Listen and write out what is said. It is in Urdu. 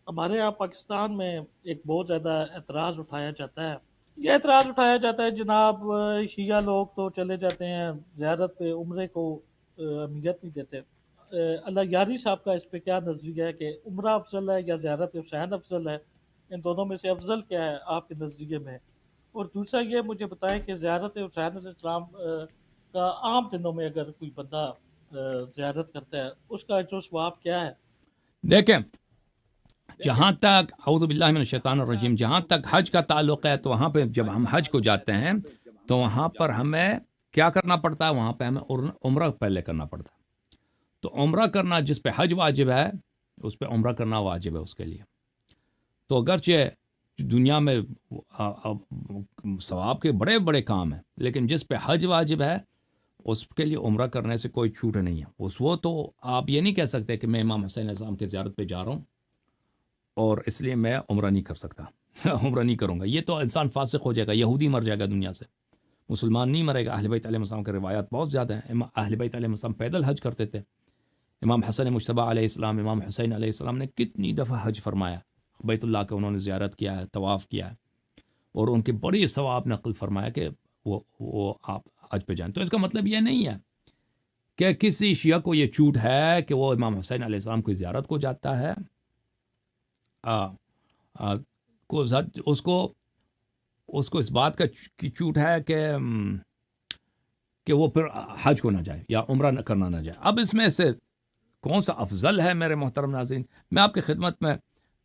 ہمارے یہاں پاکستان میں ایک بہت زیادہ اعتراض اٹھایا جاتا ہے. یہ اعتراض اٹھایا جاتا ہے جناب شیعہ لوگ تو چلے جاتے ہیں زیارت پہ، عمرے کو اہمیت نہیں دیتے. اللہ یاری صاحب کا اس پہ کیا نظریہ ہے کہ عمرہ افضل ہے یا زیارت حسین افضل ہے؟ ان دونوں میں سے افضل کیا ہے آپ کے نظریے میں؟ اور دوسرا یہ مجھے بتائیں کہ زیارت حسین علیہ السلام کا عام دنوں میں اگر کوئی بندہ زیارت کرتا ہے اس کا اجر و ثواب کیا ہے؟ دیکھیں، جہاں تک اعوذ باللہ من الشیطان الرجیم، جہاں تک حج کا تعلق ہے تو وہاں پہ جب ہم حج کو جاتے ہیں تو وہاں پر ہمیں کیا کرنا پڑتا ہے؟ وہاں پہ ہمیں عمرہ پہلے کرنا پڑتا ہے. تو عمرہ کرنا، جس پہ حج واجب ہے اس پہ عمرہ کرنا واجب ہے اس کے لیے. تو اگرچہ دنیا میں ثواب کے بڑے بڑے کام ہیں، لیکن جس پہ حج واجب ہے اس کے لیے عمرہ کرنے سے کوئی چھوٹ نہیں ہے. وہ تو آپ یہ نہیں کہہ سکتے کہ میں امام حسین علیہ السلام کی زیارت پہ جا رہا ہوں اور اس لیے میں عمرہ نہیں کر سکتا عمرہ نہیں کروں گا. یہ تو انسان فاسق ہو جائے گا، یہودی مر جائے گا دنیا سے، مسلمان نہیں مرے گا. اہل بیت علیہ السلام کی روایات بہت زیادہ ہیں. اہل بیت علیہ السلام پیدل حج کرتے تھے. امام حسن مجتبی علیہ السلام، امام حسین علیہ السلام نے کتنی دفعہ حج فرمایا، بیت اللہ کا انہوں نے زیارت کیا ہے، طواف کیا ہے، اور ان کے بڑی ثواب نقل فرمایا کہ وہ آپ حج پہ جائیں. تو اس کا مطلب یہ نہیں ہے کہ کسی شیعہ کو یہ چھوٹ ہے کہ وہ امام حسین علیہ السلام کی زیارت کو جاتا ہے، اس کو اس بات کا کی چھوٹ ہے کہ وہ پھر حج کو نہ جائے یا عمرہ کرنا نہ جائے. اب اس میں سے کون سا افضل ہے میرے محترم ناظرین؟ میں آپ کی خدمت میں